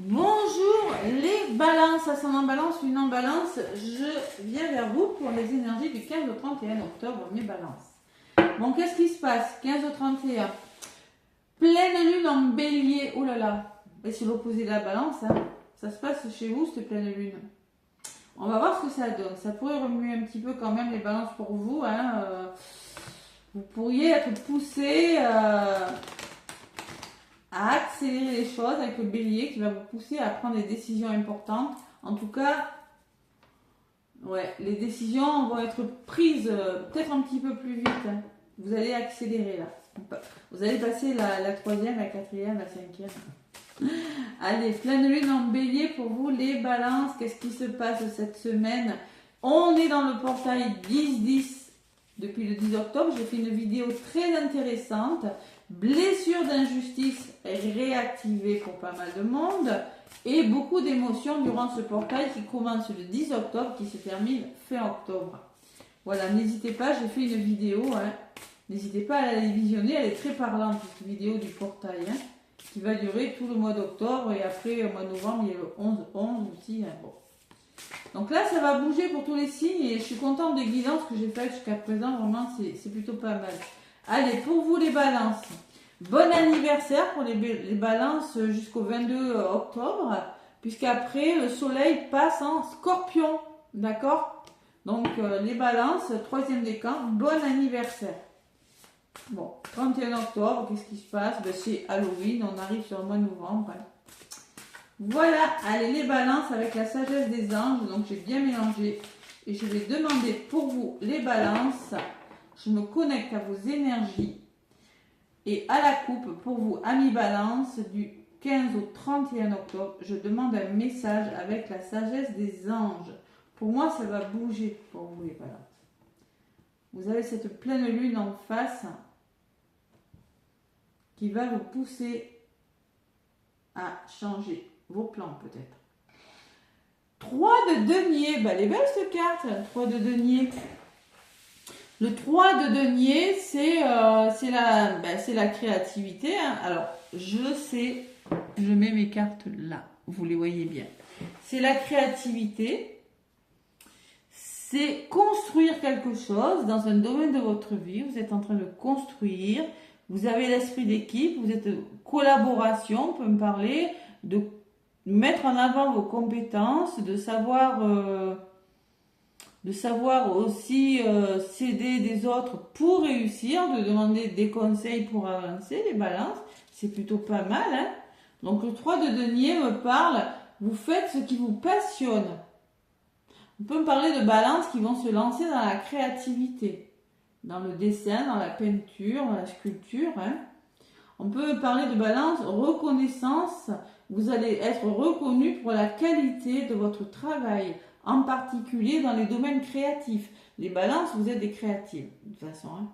Bonjour les balances, ascendant balance, une en balance, je viens vers vous pour les énergies du 15 au 31 octobre, mes balances. Bon, qu'est-ce qui se passe 15 au 31, pleine lune en bélier, oh là là, et c'est l'opposé de la balance, hein. Ça se passe chez vous cette pleine lune. On va voir ce que ça donne, ça pourrait remuer un petit peu quand même les balances pour vous, hein. Vous pourriez être poussé à accélérer les choses avec le bélier qui va vous pousser à prendre des décisions importantes. En tout cas, ouais, les décisions vont être prises peut-être un petit peu plus vite. Hein. Vous allez accélérer là. Vous allez passer la troisième, la quatrième, la cinquième. Allez, pleine lune en bélier pour vous les balances. Qu'est-ce qui se passe cette semaine? On est dans le portail 10-10 depuis le 10 octobre. J'ai fait une vidéo très intéressante. Blessure d'injustice réactivée pour pas mal de monde et beaucoup d'émotions durant ce portail qui commence le 10 octobre, qui se termine fin octobre. Voilà, n'hésitez pas, j'ai fait une vidéo, hein. N'hésitez pas à la visionner, elle est très parlante cette vidéo du portail, hein, qui va durer tout le mois d'octobre et après au mois de novembre il y a le 11-11 aussi. Hein, bon. Donc là ça va bouger pour tous les signes et je suis contente des guidances que j'ai faites jusqu'à présent, vraiment c'est plutôt pas mal. Allez, pour vous les balances, bon anniversaire pour les balances jusqu'au 22 octobre, puisqu'après le soleil passe en scorpion, d'accord? Donc les balances, troisième décan, bon anniversaire. Bon, 31 octobre, qu'est-ce qui se passe? Ben, c'est Halloween, on arrive sur le mois de novembre. Hein. Voilà, allez les balances avec la sagesse des anges, donc j'ai bien mélangé. Et je vais demander pour vous les balances. Je me connecte à vos énergies et à la coupe pour vous, amis balance, du 15 au 31 octobre. Je demande un message avec la sagesse des anges. Pour moi, ça va bouger pour vous, les balances. Vous avez cette pleine lune en face qui va vous pousser à changer vos plans peut-être. 3 de denier, ben, elle est belle cette carte, 3 de denier. Le 3 de denier, c'est la créativité. Hein. Alors, je sais, je mets mes cartes là, vous les voyez bien. C'est la créativité, c'est construire quelque chose dans un domaine de votre vie. Vous êtes en train de construire, vous avez l'esprit d'équipe, vous êtes collaboration, on peut me parler, de mettre en avant vos compétences, de savoir aussi s'aider des autres pour réussir, de demander des conseils pour avancer, les balances, c'est plutôt pas mal. Hein. Donc le 3 de denier me parle, vous faites ce qui vous passionne. On peut me parler de balances qui vont se lancer dans la créativité, dans le dessin, dans la peinture, dans la sculpture. Hein. On peut me parler de balance, reconnaissance, vous allez être reconnu pour la qualité de votre travail, en particulier dans les domaines créatifs. Les balances, vous êtes des créatifs, de toute façon. Hein.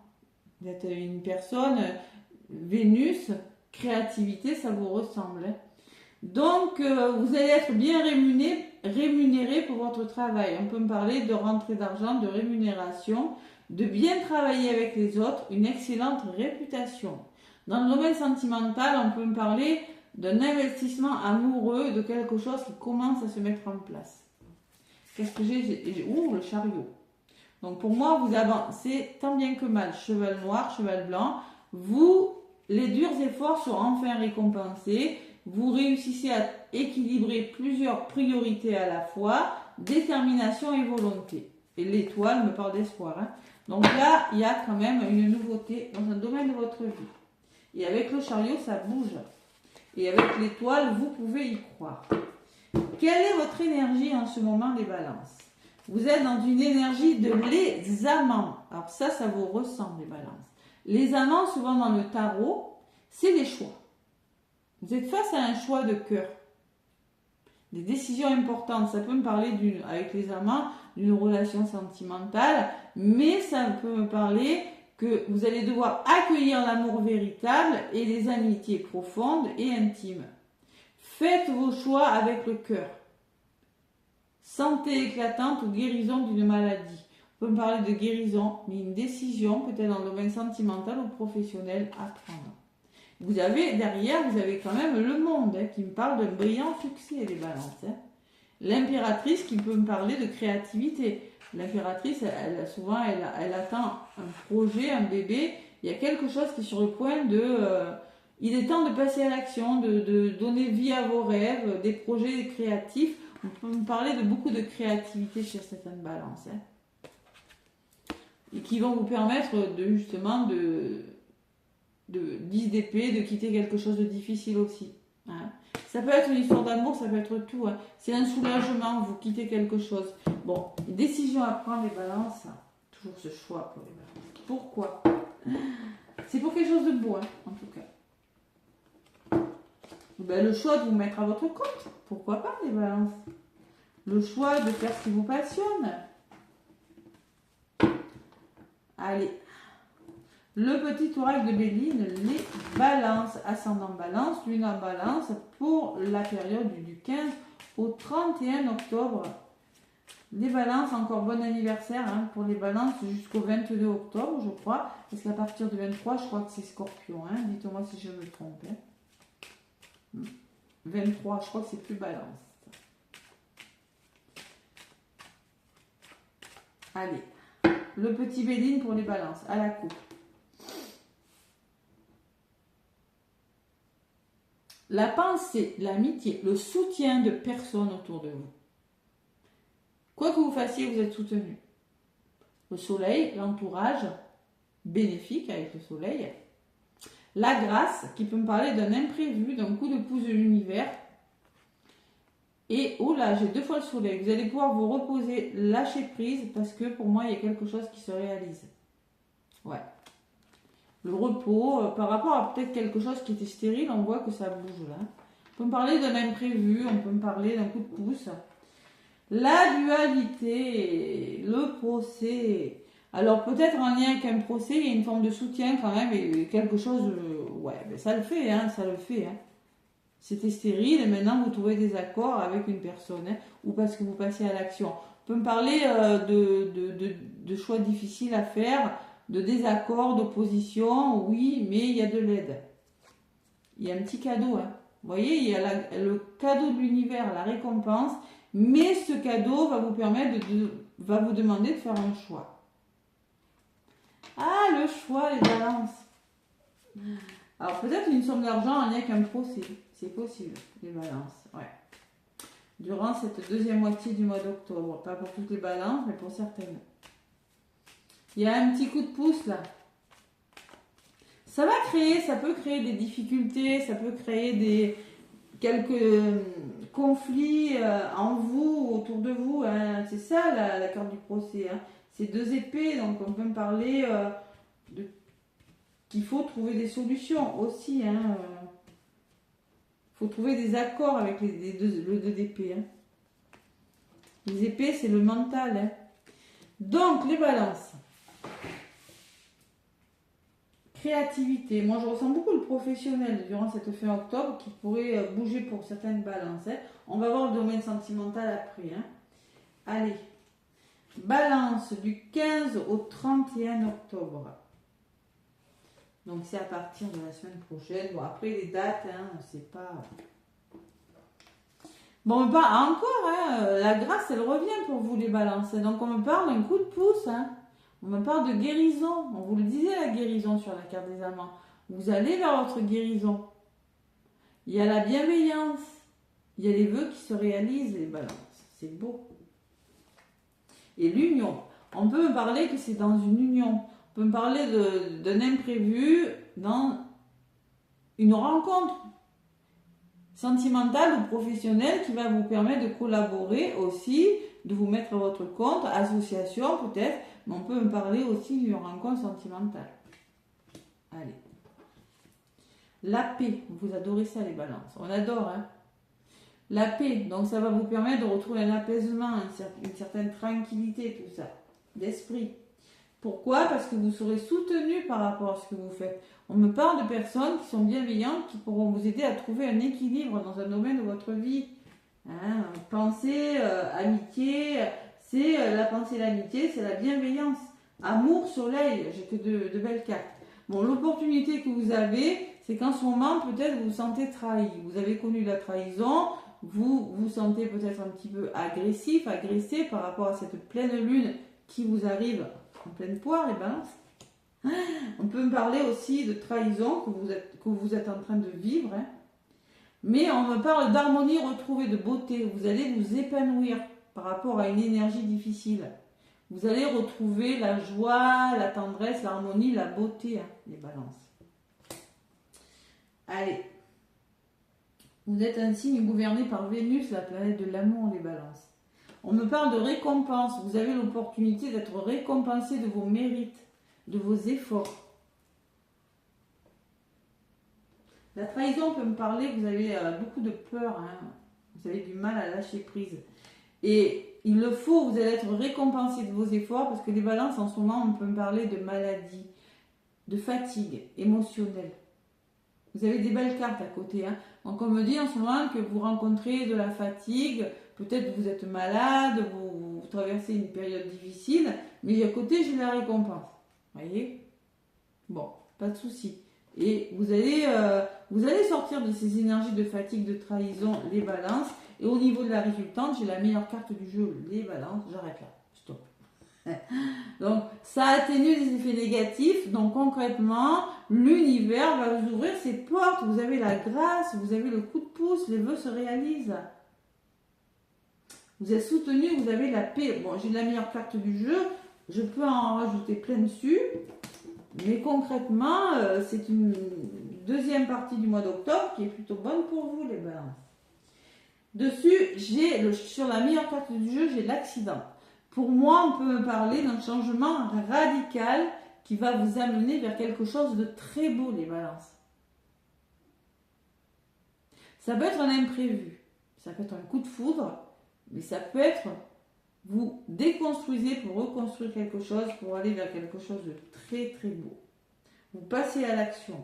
Vous êtes une personne, Vénus, créativité, ça vous ressemble. Hein. Donc, vous allez être bien rémunéré pour votre travail. On peut me parler de rentrée d'argent, de rémunération, de bien travailler avec les autres, une excellente réputation. Dans le domaine sentimental, on peut me parler d'un investissement amoureux, de quelque chose qui commence à se mettre en place. Qu'est-ce que j'ai? Ouh, le chariot. Donc pour moi, vous avancez tant bien que mal. Cheval noir, cheval blanc. Les durs efforts sont enfin récompensés. Vous réussissez à équilibrer plusieurs priorités à la fois. Détermination et volonté. Et l'étoile me parle d'espoir. Hein. Donc là, il y a quand même une nouveauté dans un domaine de votre vie. Et avec le chariot, ça bouge. Et avec l'étoile, vous pouvez y croire. Quelle est votre énergie en ce moment, les balances? Vous êtes dans une énergie de les amants. Alors ça vous ressemble, les balances. Les amants, souvent dans le tarot, c'est les choix. Vous êtes face à un choix de cœur. Des décisions importantes. Ça peut me parler, avec les amants, d'une relation sentimentale, mais ça peut me parler que vous allez devoir accueillir l'amour véritable et les amitiés profondes et intimes. Faites vos choix avec le cœur. Santé éclatante ou guérison d'une maladie. On peut me parler de guérison, mais une décision, peut-être dans le domaine sentimental ou professionnel, à prendre. Vous avez derrière, vous avez quand même le monde qui me parle d'un brillant succès, les balances. L'impératrice qui peut me parler de créativité. L'impératrice, souvent, elle attend un projet, un bébé. Il y a quelque chose qui est sur le point de... il est temps de passer à l'action, de donner vie à vos rêves, des projets créatifs. On peut me parler de beaucoup de créativité chez certaines balances. Et qui vont vous permettre justement de 10 d'épée, de quitter quelque chose de difficile aussi. Ça peut être une histoire d'amour, ça peut être tout. C'est un soulagement, vous quittez quelque chose. Bon, décision à prendre, les balances. Toujours ce choix pour les balances. Pourquoi? C'est pour quelque chose de beau, en tout cas. Le choix de vous mettre à votre compte. Pourquoi pas, les balances? Le choix de faire ce qui vous passionne. Allez. Le petit oracle de Béline, les balances, ascendant balance, lune en balance, pour la période du 15 au 31 octobre. Les balances, encore bon anniversaire pour les balances jusqu'au 22 octobre, je crois. Parce qu'à partir du 23, je crois que c'est Scorpion. Dites-moi si je me trompe. 23, je crois que c'est plus balance. Allez. Le petit Béline pour les balances, à la coupe. La pensée, l'amitié, le soutien de personnes autour de vous. Quoi que vous fassiez, vous êtes soutenu. Le soleil, l'entourage bénéfique avec le soleil. La grâce, qui peut me parler d'un imprévu, d'un coup de pouce de l'univers. Et, oh là, j'ai 2 fois le soleil. Vous allez pouvoir vous reposer, lâcher prise, parce que pour moi, il y a quelque chose qui se réalise. Ouais. Le repos, par rapport à peut-être quelque chose qui était stérile, on voit que ça bouge là. On peut me parler d'un imprévu, on peut me parler d'un coup de pouce. La dualité, le procès. Alors peut-être en lien avec un procès, il y a une forme de soutien quand même, et quelque chose, ça le fait, ça le fait. C'était stérile et maintenant vous trouvez des accords avec une personne, ou parce que vous passez à l'action. On peut me parler de choix difficiles à faire, de désaccords, d'opposition, oui, mais il y a de l'aide. Il y a un petit cadeau. Vous voyez, il y a le cadeau de l'univers, la récompense, mais ce cadeau va vous permettre va vous demander de faire un choix. Ah, le choix, les balances. Alors peut-être une somme d'argent en lien avec un procès. C'est possible, les balances. Ouais. Durant cette deuxième moitié du mois d'octobre. Pas pour toutes les balances, mais pour certaines. Il y a un petit coup de pouce là. Ça peut créer des difficultés, ça peut créer quelques conflits en vous, autour de vous. C'est ça la carte du procès. C'est 2 épées, donc on peut me parler qu'il faut trouver des solutions aussi. Il faut trouver des accords avec le 2 d'épée. Les épées, c'est le mental. Donc, les balances. Créativité. Moi, je ressens beaucoup le professionnel durant cette fin octobre qui pourrait bouger pour certaines balances. On va voir le domaine sentimental après. Allez. Balance du 15 au 31 octobre. Donc, c'est à partir de la semaine prochaine. Bon, après, les dates, on ne sait pas. Bon, pas encore. La grâce, elle revient pour vous, les balances. Donc, on me parle d'un coup de pouce. On me parle de guérison. On vous le disait, la guérison sur la carte des amants. Vous allez vers votre guérison. Il y a la bienveillance. Il y a les vœux qui se réalisent, les balances. C'est beau. Et l'union. On peut me parler que c'est dans une union. On peut me parler d'un imprévu dans une rencontre sentimentale ou professionnelle qui va vous permettre de collaborer aussi, de vous mettre à votre compte, association peut-être, mais on peut me parler aussi d'une rencontre sentimentale. Allez. La paix, vous adorez ça les balances, on adore. La paix, donc ça va vous permettre de retrouver un apaisement, une certaine tranquillité, tout ça, d'esprit. Pourquoi? Parce que vous serez soutenu par rapport à ce que vous faites. On me parle de personnes qui sont bienveillantes, qui pourront vous aider à trouver un équilibre dans un domaine de votre vie. Pensée, amitié, c'est la pensée, l'amitié, c'est la bienveillance. Amour, soleil, j'ai que de belles cartes. Bon, l'opportunité que vous avez, c'est qu'en ce moment, peut-être vous vous sentez trahi. Vous avez connu la trahison, vous vous sentez peut-être un petit peu agressif, agressé par rapport à cette pleine lune qui vous arrive en pleine poire et balance. On peut me parler aussi de trahison que vous êtes en train de vivre. Hein. Mais on me parle d'harmonie retrouvée, de beauté. Vous allez vous épanouir par rapport à une énergie difficile. Vous allez retrouver la joie, la tendresse, l'harmonie, la beauté, hein, les balances. Allez. Vous êtes un signe gouverné par Vénus, la planète de l'amour, les balances. On me parle de récompense. Vous avez l'opportunité d'être récompensé de vos mérites, de vos efforts. La trahison peut me parler que vous avez beaucoup de peur, hein. Vous avez du mal à lâcher prise. Et il le faut, vous allez être récompensé de vos efforts parce que les balances, en ce moment, on peut me parler de maladie, de fatigue émotionnelle. Vous avez des belles cartes à côté. Hein. Donc on me dit en ce moment que vous rencontrez de la fatigue, peut-être que vous êtes malade, vous traversez une période difficile, mais à côté, j'ai la récompense. Vous voyez? Bon, pas de souci. Et vous allez sortir de ces énergies de fatigue, de trahison, les balances. Et au niveau de la résultante, j'ai la meilleure carte du jeu, les balances. J'arrête là, stop. Donc, ça atténue les effets négatifs. Donc, concrètement, l'univers va vous ouvrir ses portes. Vous avez la grâce, vous avez le coup de pouce, les vœux se réalisent. Vous êtes soutenu, vous avez la paix. Bon, j'ai la meilleure carte du jeu. Je peux en rajouter plein dessus. Mais concrètement, c'est une deuxième partie du mois d'octobre qui est plutôt bonne pour vous, les balances. Dessus, sur la meilleure carte du jeu, j'ai l'accident. Pour moi, on peut me parler d'un changement radical qui va vous amener vers quelque chose de très beau, les balances. Ça peut être un imprévu, ça peut être un coup de foudre, mais ça peut être vous déconstruisez pour reconstruire quelque chose, pour aller vers quelque chose de très très beau. Vous passez à l'action.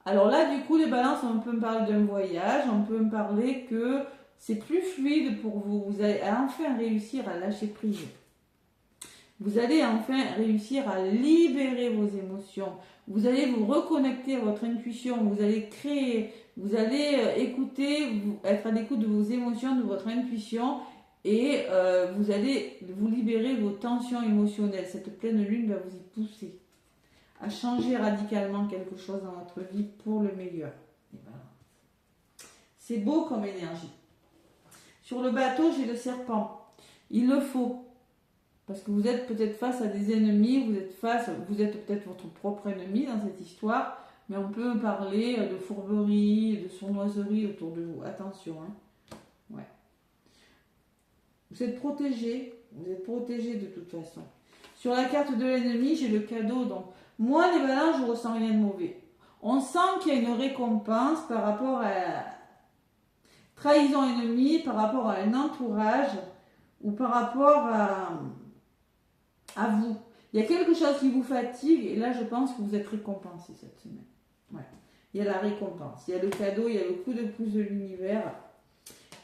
Alors là, du coup, les balances, on peut me parler d'un voyage, on peut me parler que c'est plus fluide pour vous. Vous allez enfin réussir à lâcher prise. Vous allez enfin réussir à libérer vos émotions. Vous allez vous reconnecter à votre intuition. Vous allez créer, vous allez écouter, être à l'écoute de vos émotions, de votre intuition. Et vous allez vous libérer vos tensions émotionnelles. Cette pleine lune va vous y pousser à changer radicalement quelque chose dans votre vie pour le meilleur. Voilà. C'est beau comme énergie. Sur le bateau, j'ai le serpent. Il le faut. Parce que vous êtes peut-être face à des ennemis, vous êtes peut-être votre propre ennemi dans cette histoire, mais on peut parler de fourberie, de sournoiserie autour de vous. Attention, hein. Ouais. Vous êtes protégé de toute façon. Sur la carte de l'ennemi, j'ai le cadeau. Donc, moi, les balances, je ne ressens rien de mauvais. On sent qu'il y a une récompense par rapport à trahison ennemie, par rapport à un entourage ou par rapport à vous. Il y a quelque chose qui vous fatigue et là, je pense que vous êtes récompensé cette semaine. Ouais. Il y a la récompense, il y a le cadeau, il y a le coup de pouce de l'univers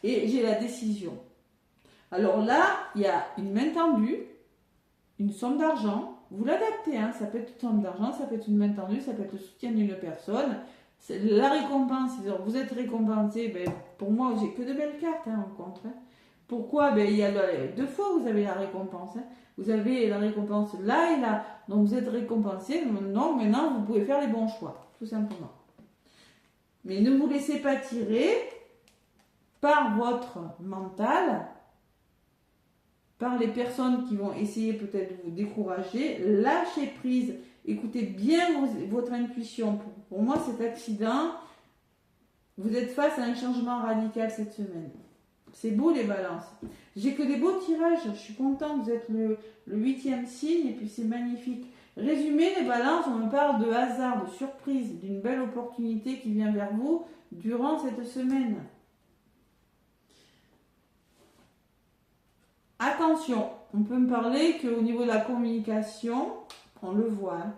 et j'ai la décision. Alors là, il y a une main tendue, une somme d'argent. Vous l'adaptez, hein, ça peut être une somme d'argent, ça peut être une main tendue, ça peut être le soutien d'une personne. C'est la récompense, vous êtes récompensé. Ben, pour moi, j'ai que de belles cartes en contre. Hein. Pourquoi? Ben, il y a deux fois vous avez la récompense. Hein. Vous avez la récompense là et là. Donc vous êtes récompensé. Non, maintenant vous pouvez faire les bons choix, tout simplement. Mais ne vous laissez pas tirer par votre mental, par les personnes qui vont essayer peut-être de vous décourager. Lâchez prise. Écoutez bien votre intuition. Pour moi, cet accident, vous êtes face à un changement radical cette semaine. C'est beau les balances. J'ai que des beaux tirages. Je suis contente. Vous êtes le 8e signe et puis c'est magnifique. Résumé, les balances, on me parle de hasard, de surprise, d'une belle opportunité qui vient vers vous durant cette semaine. Attention, on peut me parler qu'au niveau de la communication, on le voit. Hein.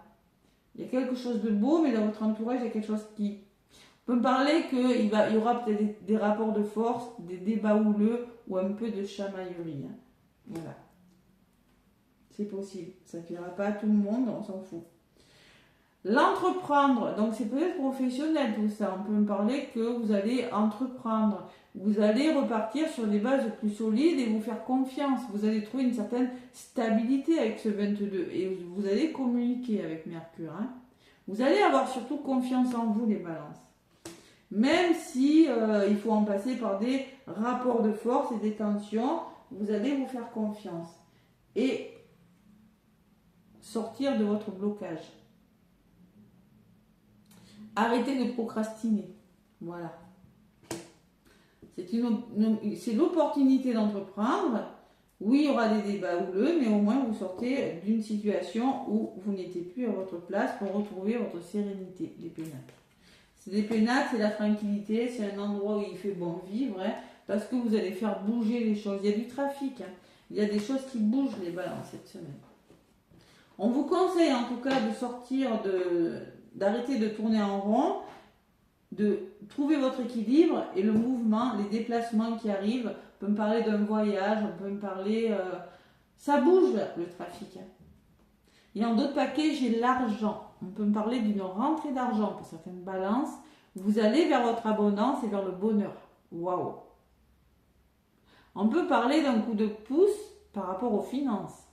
Il y a quelque chose de beau, mais dans votre entourage, il y a quelque chose qui... On peut me parler qu'il y aura peut-être des rapports de force, des débats houleux ou un peu de chamaillerie. Hein. Voilà. C'est possible. Ça ne plaira pas à tout le monde, on s'en fout. L'entreprendre, donc c'est peut-être professionnel tout ça. On peut me parler que vous allez entreprendre. Vous allez repartir sur des bases plus solides et vous faire confiance. Vous allez trouver une certaine stabilité avec ce 22 et vous allez communiquer avec Mercure. Hein. Vous allez avoir surtout confiance en vous, les balances. Même si il faut en passer par des rapports de force et des tensions, vous allez vous faire confiance et sortir de votre blocage. Arrêtez de procrastiner. Voilà. C'est l'opportunité d'entreprendre. Oui, il y aura des débats houleux, mais au moins vous sortez d'une situation où vous n'étiez plus à votre place pour retrouver votre sérénité. Les pénacles. C'est des pénacles, c'est la tranquillité, c'est un endroit où il fait bon vivre, hein, parce que vous allez faire bouger les choses. Il y a du trafic, hein. Il y a des choses qui bougent, les balances, cette semaine. On vous conseille en tout cas de sortir d'arrêter de tourner en rond, de trouver votre équilibre et le mouvement, les déplacements qui arrivent. On peut me parler d'un voyage, on peut me parler... ça bouge le trafic. Hein. Et en d'autres paquets, j'ai l'argent. On peut me parler d'une rentrée d'argent pour certaines balances. Vous allez vers votre abondance et vers le bonheur. Waouh! On peut parler d'un coup de pouce par rapport aux finances.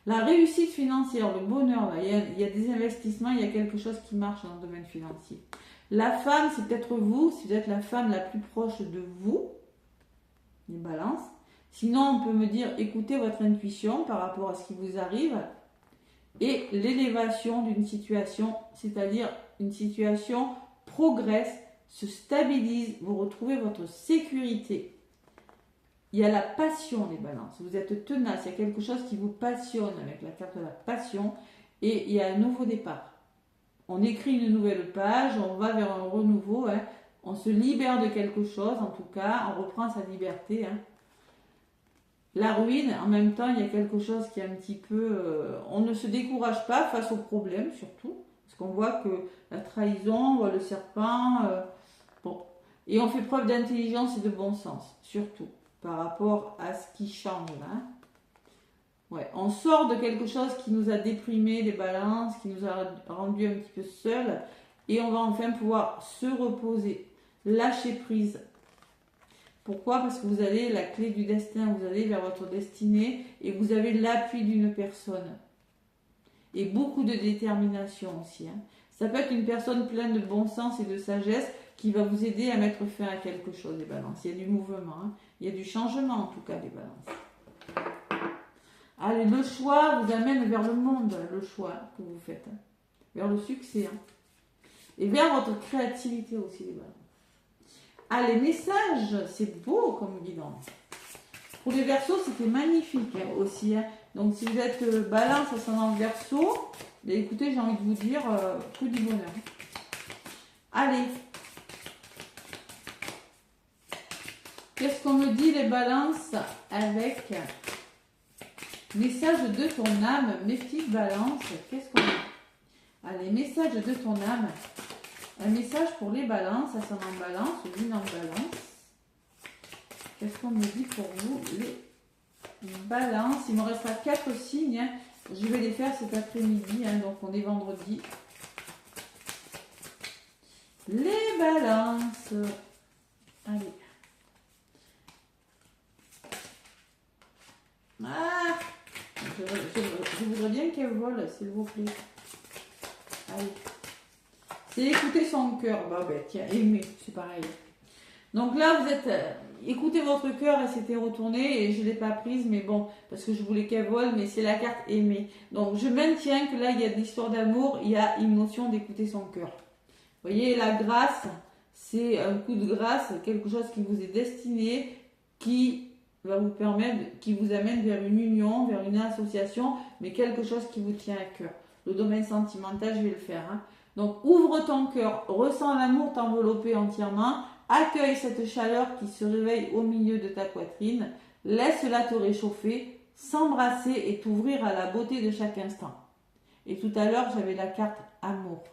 La réussite financière, le bonheur, là, il y a des investissements, il y a quelque chose qui marche dans le domaine financier. La femme, c'est peut-être vous, si vous êtes la femme la plus proche de vous, les balances. Sinon, on peut me dire, écoutez votre intuition par rapport à ce qui vous arrive et l'élévation d'une situation, c'est-à-dire une situation progresse, se stabilise, vous retrouvez votre sécurité. Il y a la passion, les balances. Vous êtes tenace, il y a quelque chose qui vous passionne avec la carte de la passion et il y a un nouveau départ. On écrit une nouvelle page, on va vers un renouveau, hein. On se libère de quelque chose, en tout cas, on reprend sa liberté. Hein. La ruine, en même temps, il y a quelque chose qui est un petit peu... on ne se décourage pas face aux problèmes, surtout, parce qu'on voit que la trahison, on voit le serpent, bon. Et on fait preuve d'intelligence et de bon sens, surtout, par rapport à ce qui change, là. Hein. Ouais, on sort de quelque chose qui nous a déprimé, des balances, qui nous a rendu un petit peu seuls, et on va enfin pouvoir se reposer, lâcher prise. Pourquoi? Parce que vous avez la clé du destin, vous allez vers votre destinée, et vous avez l'appui d'une personne. Et beaucoup de détermination aussi. Hein. Ça peut être une personne pleine de bon sens et de sagesse qui va vous aider à mettre fin à quelque chose, les balances. Il y a du mouvement, hein. Il y a du changement en tout cas, les balances. Allez, le choix vous amène vers le monde, le choix que vous faites, hein, vers le succès, hein, et vers votre créativité aussi, les balances. Allez, messages, c'est beau comme guidance. Pour les Verseaux, c'était magnifique hein, aussi. Hein. Donc, si vous êtes balance ascendant Verseau, ben, écoutez, j'ai envie de vous dire que du bonheur. Allez. Qu'est-ce qu'on me dit les balances avec message de ton âme, mes petites balances, qu'est-ce qu'on a? Allez, message de ton âme. Un message pour les balances, ascendant balance, lune en balance. Qu'est-ce qu'on me dit pour vous, les balances? Il me restera 4 signes. Hein. Je vais les faire cet après-midi, hein, donc on est vendredi. Les balances. Allez. Ah! Je voudrais bien qu'elle vole, s'il vous plaît. Allez. C'est écouter son cœur. Bah ben tiens, aimer, c'est pareil. Donc là, vous êtes... écoutez votre cœur, elle s'était retournée et je ne l'ai pas prise, mais bon, parce que je voulais qu'elle vole, mais c'est la carte aimer. Donc je maintiens que là, il y a de l'histoire d'amour, il y a une notion d'écouter son cœur. Vous voyez, la grâce, c'est un coup de grâce, quelque chose qui vous est destiné, qui va vous permettre, qui vous amène vers une union, vers une association, mais quelque chose qui vous tient à cœur. Le domaine sentimental, je vais le faire. Hein. Donc, ouvre ton cœur, ressens l'amour t'envelopper entièrement, accueille cette chaleur qui se réveille au milieu de ta poitrine, laisse-la te réchauffer, s'embrasser et t'ouvrir à la beauté de chaque instant. Et tout à l'heure, j'avais la carte amour.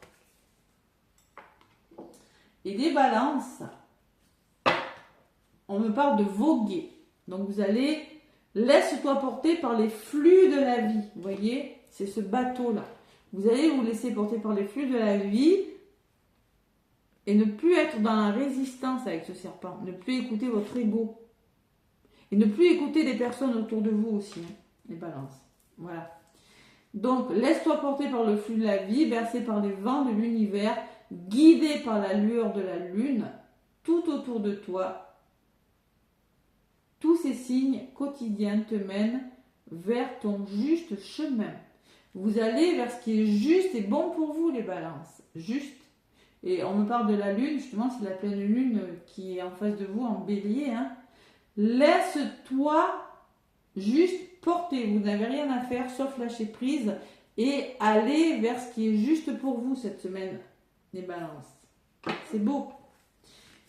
Et des balances, on me parle de voguer. Donc vous allez, laisse-toi porter par les flux de la vie. Vous voyez, c'est ce bateau-là. Vous allez vous laisser porter par les flux de la vie et ne plus être dans la résistance avec ce serpent. Ne plus écouter votre ego. Et ne plus écouter les personnes autour de vous aussi, hein, les balances. Voilà. Donc, laisse-toi porter par le flux de la vie, bercé par les vents de l'univers, guidé par la lueur de la lune, tout autour de toi. Tous ces signes quotidiens te mènent vers ton juste chemin. Vous allez vers ce qui est juste et bon pour vous, les balances. Juste. Et on me parle de la lune, justement, c'est la pleine lune qui est en face de vous, en bélier. Hein. Laisse-toi juste porter. Vous n'avez rien à faire sauf lâcher prise et aller vers ce qui est juste pour vous cette semaine, les balances. C'est beau.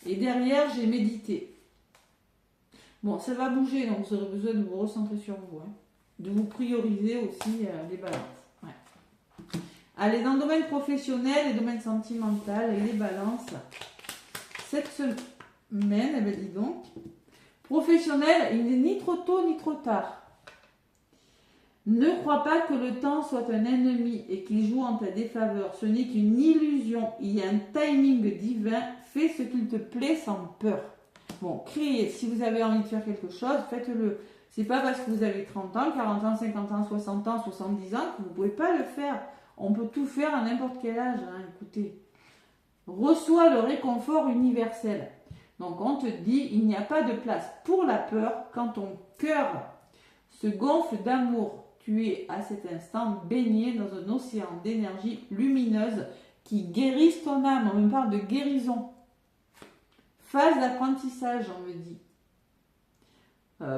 Et derrière, j'ai médité. Bon, ça va bouger, donc vous aurez besoin de vous recentrer sur vous. Hein. De vous prioriser aussi les balances. Ouais. Allez, dans le domaine professionnel et domaine sentimental, et les balances, cette semaine, eh ben dis donc, professionnel, il n'est ni trop tôt ni trop tard. Ne crois pas que le temps soit un ennemi et qu'il joue en ta défaveur. Ce n'est qu'une illusion. Il y a un timing divin. Fais ce qu'il te plaît sans peur. Bon, créez. Si vous avez envie de faire quelque chose, faites-le. C'est pas parce que vous avez 30 ans, 40 ans, 50 ans, 60 ans, 70 ans que vous ne pouvez pas le faire. On peut tout faire à n'importe quel âge. Hein, écoutez. Reçois le réconfort universel. Donc on te dit, il n'y a pas de place pour la peur quand ton cœur se gonfle d'amour. Tu es à cet instant baigné dans un océan d'énergie lumineuse qui guérisse ton âme. On me parle de guérison. Phase d'apprentissage, on me dit.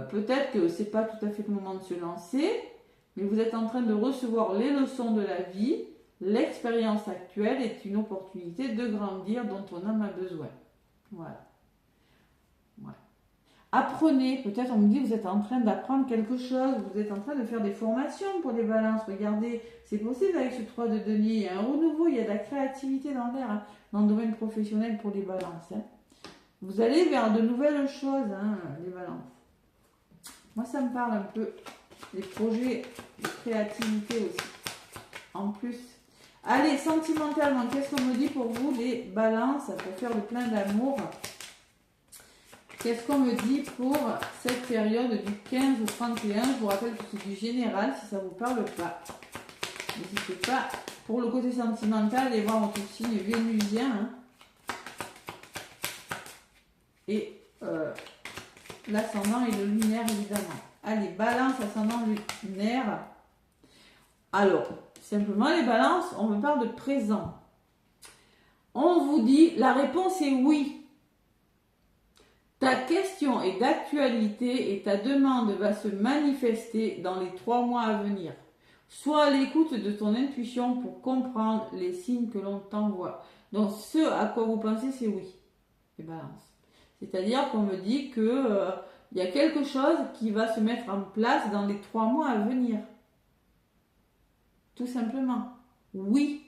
Peut-être que ce n'est pas tout à fait le moment de se lancer, mais vous êtes en train de recevoir les leçons de la vie. L'expérience actuelle est une opportunité de grandir dont ton âme a besoin. Voilà. Ouais. Apprenez, peut-être on me dit vous êtes en train d'apprendre quelque chose, vous êtes en train de faire des formations pour les balances, regardez, c'est possible avec ce 3 de denier, il y a un renouveau, il y a de la créativité dans l'air, hein, dans le domaine professionnel pour les balances. Hein. Vous allez vers de nouvelles choses, hein, les balances. Moi ça me parle un peu des projets de créativité aussi, en plus. Allez, sentimentalement, qu'est-ce qu'on me dit pour vous les balances, pour faire le plein d'amour? Qu'est-ce qu'on me dit pour cette période du 15 au 31? Je vous rappelle que c'est du général, si ça ne vous parle pas. N'hésitez pas, pour le côté sentimental, allez voir votre signe vénusien. Hein. Et l'ascendant et le lunaire, évidemment. Allez, balance, ascendant, lunaire. Alors, simplement les balances, on me parle de présent. On vous dit, la réponse est oui. Ta question est d'actualité et ta demande va se manifester dans les 3 mois à venir. Sois à l'écoute de ton intuition pour comprendre les signes que l'on t'envoie. Donc, ce à quoi vous pensez, c'est oui. Les balances. C'est-à-dire qu'on me dit que y a quelque chose qui va se mettre en place dans les 3 mois à venir. Tout simplement. Oui,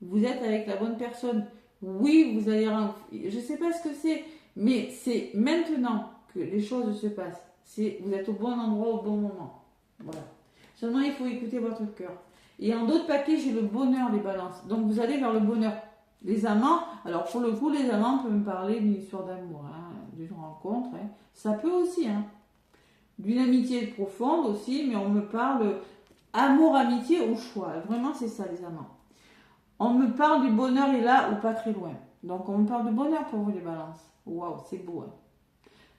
vous êtes avec la bonne personne. Oui, vous allez... Je ne sais pas ce que c'est. Mais c'est maintenant que les choses se passent. Vous êtes au bon endroit au bon moment. Voilà. Seulement, il faut écouter votre cœur. Et en d'autres papiers, j'ai le bonheur, les balances. Donc, vous allez vers le bonheur. Les amants, alors pour le coup, les amants peuvent me parler d'une histoire d'amour, hein, d'une rencontre. Hein. Ça peut aussi. Hein. D'une amitié profonde aussi, mais on me parle amour, amitié ou choix. Vraiment, c'est ça, les amants. On me parle du bonheur est là ou pas très loin. Donc, on me parle de bonheur pour vous, les balances. Waouh, c'est beau. Hein.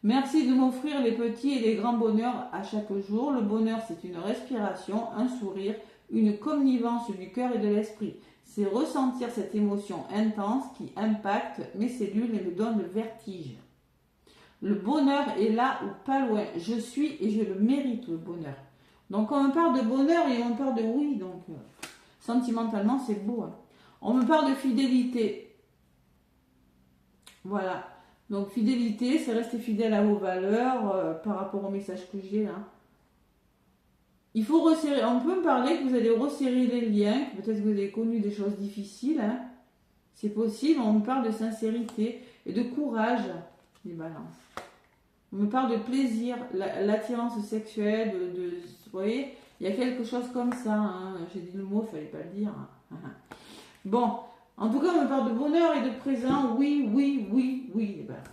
Merci de m'offrir les petits et les grands bonheurs à chaque jour. Le bonheur, c'est une respiration, un sourire, une connivence du cœur et de l'esprit. C'est ressentir cette émotion intense qui impacte mes cellules et me donne le vertige. Le bonheur est là ou pas loin. Je suis et je le mérite, le bonheur. Donc, on me parle de bonheur et on me parle de oui. Donc, sentimentalement, c'est beau. Hein. On me parle de fidélité. Voilà. Donc, fidélité, c'est rester fidèle à vos valeurs par rapport au message que j'ai là. Il faut resserrer. On peut me parler que vous allez resserrer les liens, que peut-être que vous avez connu des choses difficiles. Hein. C'est possible. On me parle de sincérité et de courage, les balances. On me parle de plaisir, l'attirance sexuelle, vous voyez, Il y a quelque chose comme ça. Hein. J'ai dit le mot, il fallait pas le dire. Bon, en tout cas, on me parle de bonheur et de présent. Oui, oui, oui, oui, les balances.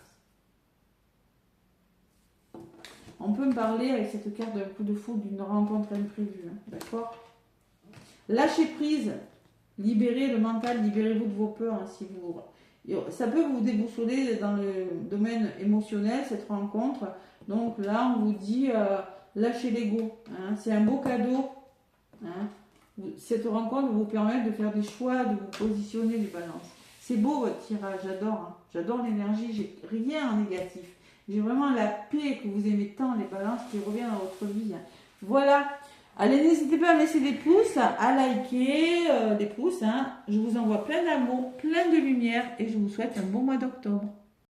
On peut me parler avec cette carte d'un coup de foudre d'une rencontre imprévue. Hein. D'accord? Lâchez prise. Libérez le mental, libérez-vous de vos peurs. Hein, si vous... Ça peut vous déboussoler dans le domaine émotionnel, cette rencontre. Donc là, on vous dit, lâchez l'ego. Hein, c'est un beau cadeau. Hein. Cette rencontre va vous permettre de faire des choix, de vous positionner, les balances. C'est beau votre tirage, j'adore. Hein. J'adore l'énergie, j'ai rien en négatif. J'ai vraiment la paix que vous aimez tant, les balances, qui revient dans votre vie. Hein. Voilà. Allez, n'hésitez pas à me laisser des pouces, à liker, des pouces. Hein. Je vous envoie plein d'amour, plein de lumière et je vous souhaite un bon mois d'octobre.